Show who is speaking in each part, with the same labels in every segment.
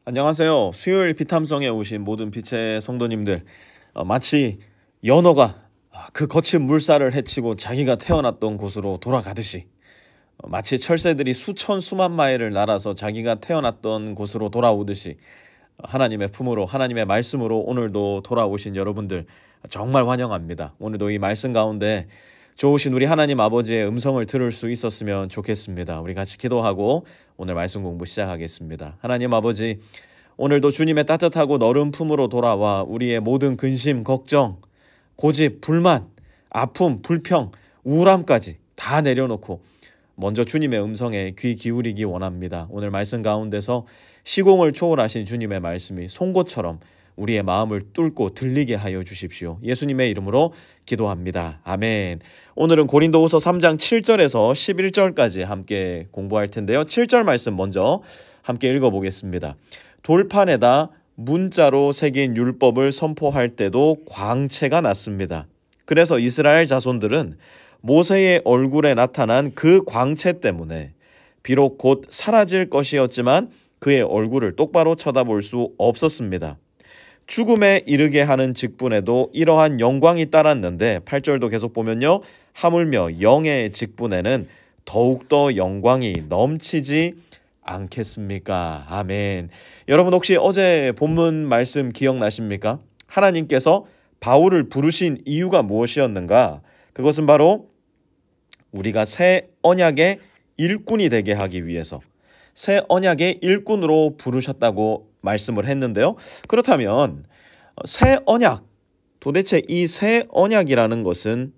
Speaker 1: 안녕하세요. 수요일 피탐성에 오신 모든 빛의 성도님들, 마치 연어가 그 거친 물살을 헤치고 자기가 태어났던 곳으로 돌아가듯이, 마치 철새들이 수천 수만 마일을 날아서 자기가 태어났던 곳으로 돌아오듯이, 하나님의 품으로, 하나님의 말씀으로 오늘도 돌아오신 여러분들 정말 환영합니다. 오늘도 이 말씀 가운데 좋으신 우리 하나님 아버지의 음성을 들을 수 있었으면 좋겠습니다. 우리 같이 기도하고 오늘 말씀 공부 시작하겠습니다. 하나님 아버지, 오늘도 주님의 따뜻하고 너른 품으로 돌아와 우리의 모든 근심, 걱정, 고집, 불만, 아픔, 불평, 우울함까지 다 내려놓고 먼저 주님의 음성에 귀 기울이기 원합니다. 오늘 말씀 가운데서 시공을 초월하신 주님의 말씀이 송곳처럼 우리의 마음을 뚫고 들리게 하여 주십시오. 예수님의 이름으로 기도합니다. 아멘. 오늘은 고린도후서 3장 7절에서 11절까지 함께 공부할 텐데요. 7절 말씀 먼저 함께 읽어보겠습니다. 돌판에다 문자로 새긴 율법을 선포할 때도 광채가 났습니다. 그래서 이스라엘 자손들은 모세의 얼굴에 나타난 그 광채 때문에 비록 곧 사라질 것이었지만 그의 얼굴을 똑바로 쳐다볼 수 없었습니다. 죽음에 이르게 하는 직분에도 이러한 영광이 따랐는데 8절도 계속 보면요, 하물며 영의 직분에는 더욱더 영광이 넘치지 않겠습니까? 아멘. 여러분 혹시 어제 본문 말씀 기억나십니까? 하나님께서 바울을 부르신 이유가 무엇이었는가? 그것은 바로 우리가 새 언약의 일꾼이 되게 하기 위해서, 새 언약의 일꾼으로 부르셨다고 말씀을 했는데요. 그렇다면 새 언약, 도대체 이 새 언약이라는 것은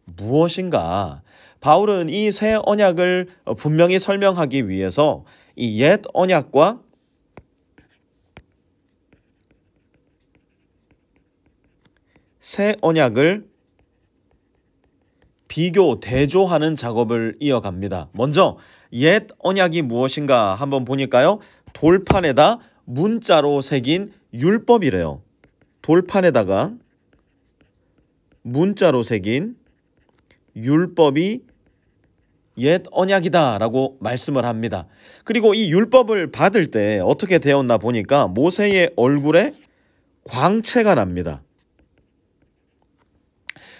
Speaker 1: 무엇인가? 바울은 이 새 언약을 분명히 설명하기 위해서 이 옛 언약과 새 언약을 비교, 대조하는 작업을 이어갑니다. 먼저 옛 언약이 무엇인가 한번 보니까요, 돌판에다 문자로 새긴 율법이래요. 돌판에다가 문자로 새긴 율법이 옛 언약이다 라고 말씀을 합니다. 그리고 이 율법을 받을 때 어떻게 되었나 보니까 모세의 얼굴에 광채가 납니다.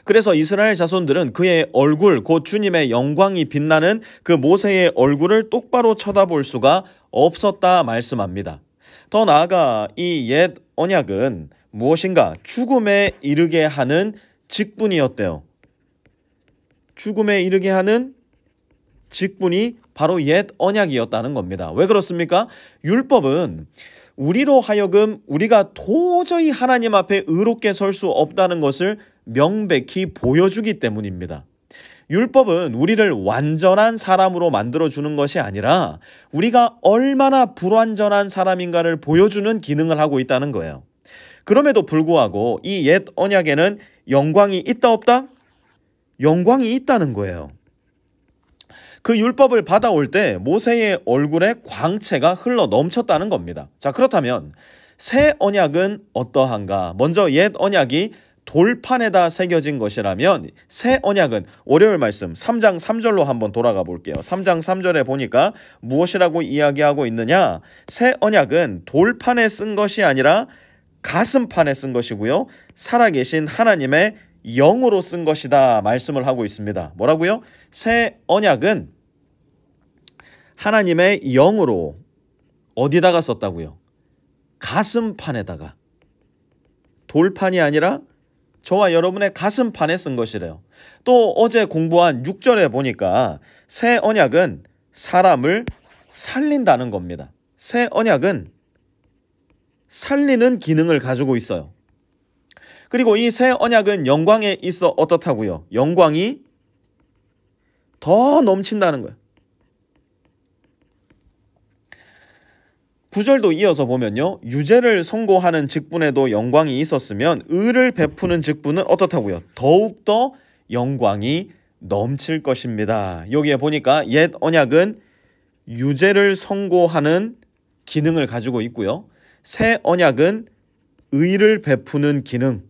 Speaker 1: 그래서 이스라엘 자손들은 그의 얼굴, 곧 주님의 영광이 빛나는 그 모세의 얼굴을 똑바로 쳐다볼 수가 없었다 말씀합니다. 더 나아가 이 옛 언약은 무엇인가? 죽음에 이르게 하는 직분이었대요. 죽음에 이르게 하는 직분이 바로 옛 언약이었다는 겁니다. 왜 그렇습니까? 율법은 우리로 하여금 우리가 도저히 하나님 앞에 의롭게 설 수 없다는 것을 명백히 보여주기 때문입니다. 율법은 우리를 완전한 사람으로 만들어주는 것이 아니라 우리가 얼마나 불완전한 사람인가를 보여주는 기능을 하고 있다는 거예요. 그럼에도 불구하고 이 옛 언약에는 영광이 있다 없다? 영광이 있다는 거예요. 그 율법을 받아올 때 모세의 얼굴에 광채가 흘러 넘쳤다는 겁니다. 자, 그렇다면 새 언약은 어떠한가? 먼저 옛 언약이 돌판에다 새겨진 것이라면 새 언약은, 월요일 말씀 3장 3절로 한번 돌아가 볼게요. 3장 3절에 보니까 무엇이라고 이야기하고 있느냐? 새 언약은 돌판에 쓴 것이 아니라 가슴판에 쓴 것이고요, 살아계신 하나님의 영으로 쓴 것이다 말씀을 하고 있습니다. 뭐라고요? 새 언약은 하나님의 영으로 어디다가 썼다고요? 가슴판에다가. 돌판이 아니라 저와 여러분의 가슴판에 쓴 것이래요. 또 어제 공부한 6절에 보니까 새 언약은 사람을 살린다는 겁니다. 새 언약은 살리는 기능을 가지고 있어요. 그리고 이 새 언약은 영광에 있어 어떻다고요? 영광이 더 넘친다는 거예요. 9절도 이어서 보면요, 유죄를 선고하는 직분에도 영광이 있었으면 의를 베푸는 직분은 어떻다고요? 더욱더 영광이 넘칠 것입니다. 여기에 보니까 옛 언약은 유죄를 선고하는 기능을 가지고 있고요, 새 언약은 의를 베푸는 기능.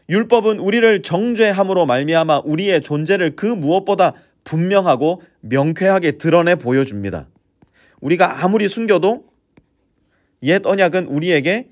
Speaker 1: 율법은 우리를 정죄함으로 말미암아 우리의 존재를 그 무엇보다 분명하고 명쾌하게 드러내 보여줍니다. 우리가 아무리 숨겨도 옛 언약은 우리에게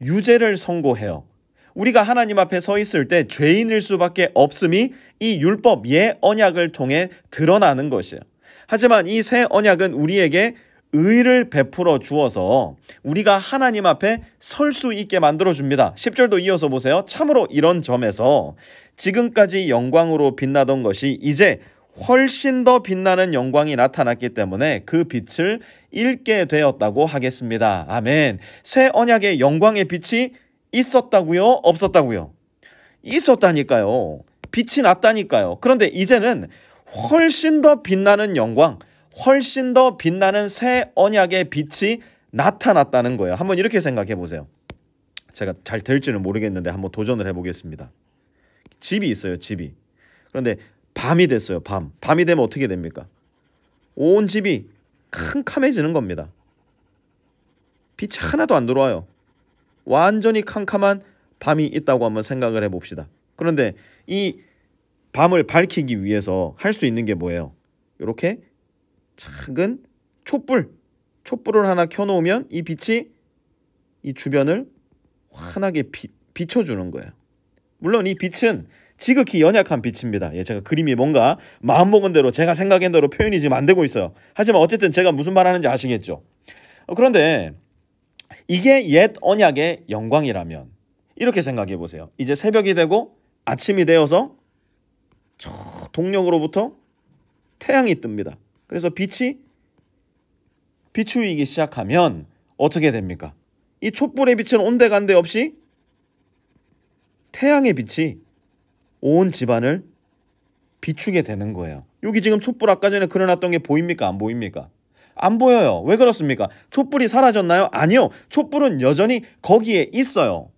Speaker 1: 유죄를 선고해요. 우리가 하나님 앞에 서 있을 때 죄인일 수밖에 없음이 이 율법 옛 언약을 통해 드러나는 것이에요. 하지만 이 새 언약은 우리에게 의를 베풀어 주어서 우리가 하나님 앞에 설 수 있게 만들어 줍니다. 10절도 이어서 보세요. 참으로 이런 점에서 지금까지 영광으로 빛나던 것이 이제 훨씬 더 빛나는 영광이 나타났기 때문에 그 빛을 잃게 되었다고 하겠습니다. 아멘. 새 언약의 영광의 빛이 있었다고요? 없었다고요? 있었다니까요. 빛이 났다니까요. 그런데 이제는 훨씬 더 빛나는 영광, 훨씬 더 빛나는 새 언약의 빛이 나타났다는 거예요. 한번 이렇게 생각해 보세요. 제가 잘 될지는 모르겠는데 한번 도전을 해보겠습니다. 집이 있어요. 집이. 그런데 밤이 됐어요. 밤이 되면 어떻게 됩니까? 온 집이 캄캄해지는 겁니다. 빛이 하나도 안 들어와요. 완전히 캄캄한 밤이 있다고 한번 생각을 해봅시다. 그런데 이 밤을 밝히기 위해서 할 수 있는 게 뭐예요? 이렇게 작은 촛불을 하나 켜놓으면 이 빛이 이 주변을 환하게 비춰주는 거예요. 물론 이 빛은 지극히 연약한 빛입니다. 제가 그림이 뭔가 마음먹은 대로 제가 생각한 대로 표현이 지금 안 되고 있어요. 하지만 어쨌든 제가 무슨 말 하는지 아시겠죠? 그런데 이게 옛 언약의 영광이라면 이렇게 생각해 보세요. 이제 새벽이 되고 아침이 되어서 저 동력으로부터 태양이 뜹니다. 그래서 빛이 비추이기 시작하면 어떻게 됩니까? 이 촛불의 빛은 온데간데 없이 태양의 빛이 온 집안을 비추게 되는 거예요. 여기 지금 촛불 아까 전에 그려놨던 게 보입니까? 안 보입니까? 안 보여요. 왜 그렇습니까? 촛불이 사라졌나요? 아니요. 촛불은 여전히 거기에 있어요.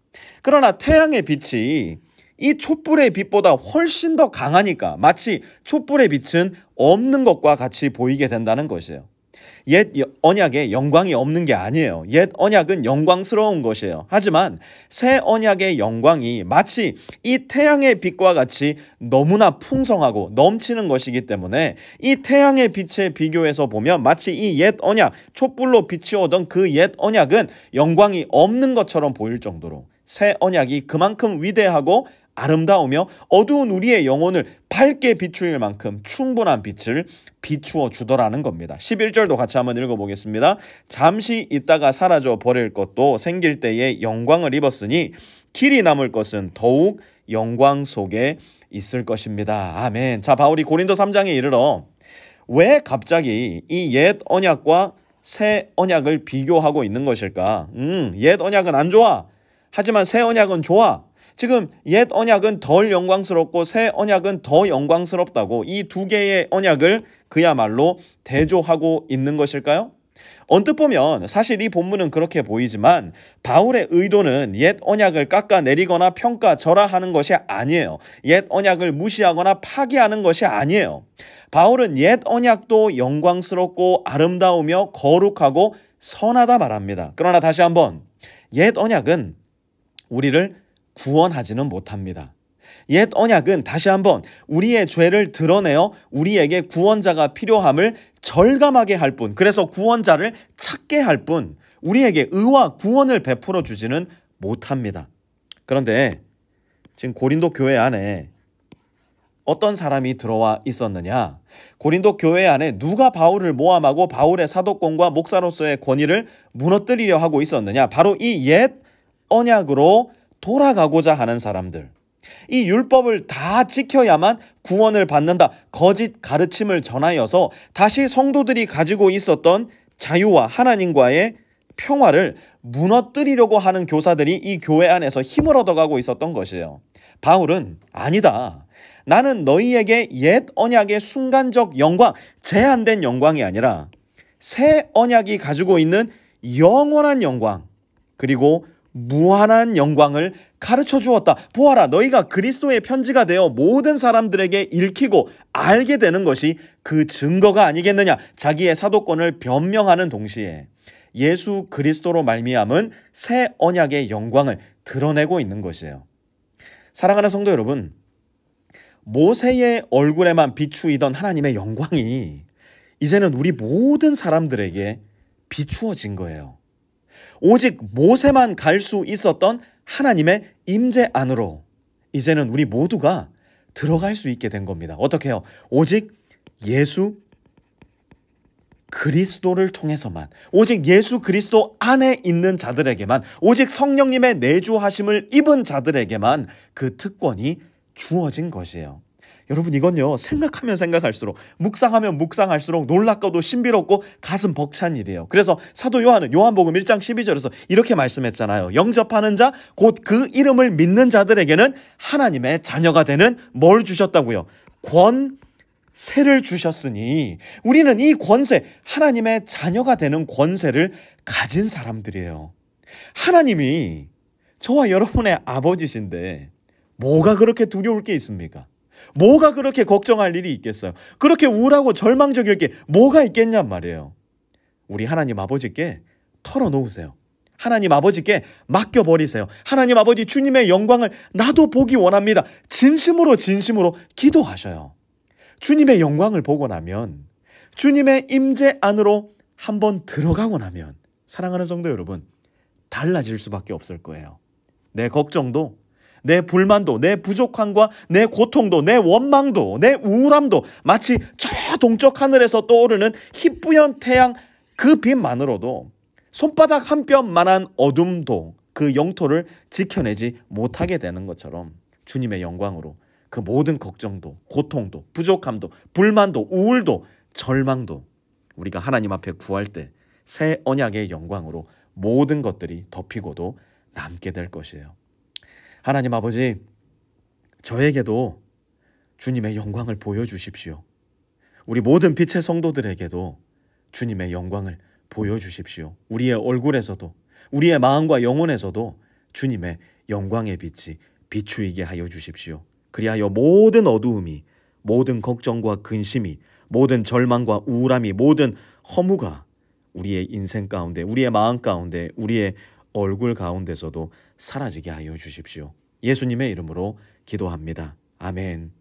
Speaker 1: 그러나 태양의 빛이 이 촛불의 빛보다 훨씬 더 강하니까 마치 촛불의 빛은 없는 것과 같이 보이게 된다는 것이에요. 옛 언약에 영광이 없는 게 아니에요. 옛 언약은 영광스러운 것이에요. 하지만 새 언약의 영광이 마치 이 태양의 빛과 같이 너무나 풍성하고 넘치는 것이기 때문에 이 태양의 빛에 비교해서 보면 마치 이 옛 언약, 촛불로 비추어던 그 옛 언약은 영광이 없는 것처럼 보일 정도로 새 언약이 그만큼 위대하고 아름다우며 어두운 우리의 영혼을 밝게 비추일 만큼 충분한 빛을 비추어 주더라는 겁니다. 11절도 같이 한번 읽어보겠습니다. 잠시 있다가 사라져 버릴 것도 생길 때에 영광을 입었으니 길이 남을 것은 더욱 영광 속에 있을 것입니다. 아멘. 자, 바울이 고린도 3장에 이르러 왜 갑자기 이 옛 언약과 새 언약을 비교하고 있는 것일까? 옛 언약은 안 좋아. 하지만 새 언약은 좋아. 지금 옛 언약은 덜 영광스럽고 새 언약은 더 영광스럽다고 이 두 개의 언약을 그야말로 대조하고 있는 것일까요? 언뜻 보면 사실 이 본문은 그렇게 보이지만 바울의 의도는 옛 언약을 깎아내리거나 평가절하하는 것이 아니에요. 옛 언약을 무시하거나 파기하는 것이 아니에요. 바울은 옛 언약도 영광스럽고 아름다우며 거룩하고 선하다 말합니다. 그러나 다시 한번 옛 언약은 우리를 구원하지는 못합니다. 옛 언약은 다시 한번 우리의 죄를 드러내어 우리에게 구원자가 필요함을 절감하게 할 뿐, 그래서 구원자를 찾게 할 뿐, 우리에게 의와 구원을 베풀어 주지는 못합니다. 그런데 지금 고린도 교회 안에 어떤 사람이 들어와 있었느냐? 고린도 교회 안에 누가 바울을 모함하고 바울의 사도권과 목사로서의 권위를 무너뜨리려 하고 있었느냐? 바로 이 옛 언약으로 돌아가고자 하는 사람들. 이 율법을 다 지켜야만 구원을 받는다. 거짓 가르침을 전하여서 다시 성도들이 가지고 있었던 자유와 하나님과의 평화를 무너뜨리려고 하는 교사들이 이 교회 안에서 힘을 얻어가고 있었던 것이에요. 바울은 아니다. 나는 너희에게 옛 언약의 순간적 영광, 제한된 영광이 아니라 새 언약이 가지고 있는 영원한 영광, 그리고 무한한 영광을 가르쳐 주었다. 보아라, 너희가 그리스도의 편지가 되어 모든 사람들에게 읽히고 알게 되는 것이 그 증거가 아니겠느냐. 자기의 사도권을 변명하는 동시에 예수 그리스도로 말미암은 새 언약의 영광을 드러내고 있는 것이에요. 사랑하는 성도 여러분, 모세의 얼굴에만 비추이던 하나님의 영광이 이제는 우리 모든 사람들에게 비추어진 거예요. 오직 모세만 갈 수 있었던 하나님의 임재 안으로 이제는 우리 모두가 들어갈 수 있게 된 겁니다. 어떻게 해요? 오직 예수 그리스도를 통해서만, 오직 예수 그리스도 안에 있는 자들에게만, 오직 성령님의 내주하심을 입은 자들에게만 그 특권이 주어진 것이에요. 여러분, 이건요, 생각하면 생각할수록, 묵상하면 묵상할수록 놀랍고도 신비롭고 가슴 벅찬 일이에요. 그래서 사도 요한은 요한복음 1장 12절에서 이렇게 말씀했잖아요. 영접하는 자, 곧 그 이름을 믿는 자들에게는 하나님의 자녀가 되는 뭘 주셨다고요? 권세를 주셨으니, 우리는 이 권세, 하나님의 자녀가 되는 권세를 가진 사람들이에요. 하나님이 저와 여러분의 아버지신데 뭐가 그렇게 두려울 게 있습니까? 뭐가 그렇게 걱정할 일이 있겠어요? 그렇게 우울하고 절망적일 게 뭐가 있겠냔 말이에요. 우리 하나님 아버지께 털어놓으세요. 하나님 아버지께 맡겨버리세요. 하나님 아버지, 주님의 영광을 나도 보기 원합니다. 진심으로 기도하셔요. 주님의 영광을 보고 나면, 주님의 임재 안으로 한번 들어가고 나면, 사랑하는 성도 여러분, 달라질 수밖에 없을 거예요. 내 걱정도, 내 불만도, 내 부족함과 내 고통도, 내 원망도, 내 우울함도 마치 저 동쪽 하늘에서 떠오르는 희뿌연 태양 그 빛만으로도 손바닥 한 뼘만한 어둠도 그 영토를 지켜내지 못하게 되는 것처럼, 주님의 영광으로 그 모든 걱정도, 고통도, 부족함도, 불만도, 우울도, 절망도 우리가 하나님 앞에 구할 때 새 언약의 영광으로 모든 것들이 덮이고도 남게 될 것이에요. 하나님 아버지, 저에게도 주님의 영광을 보여주십시오. 우리 모든 빛의 성도들에게도 주님의 영광을 보여주십시오. 우리의 얼굴에서도, 우리의 마음과 영혼에서도 주님의 영광의 빛이 비추이게 하여 주십시오. 그리하여 모든 어두움이, 모든 걱정과 근심이, 모든 절망과 우울함이, 모든 허무가 우리의 인생 가운데, 우리의 마음 가운데, 우리의 얼굴 가운데서도 사라지게 하여 주십시오. 예수님의 이름으로 기도합니다. 아멘.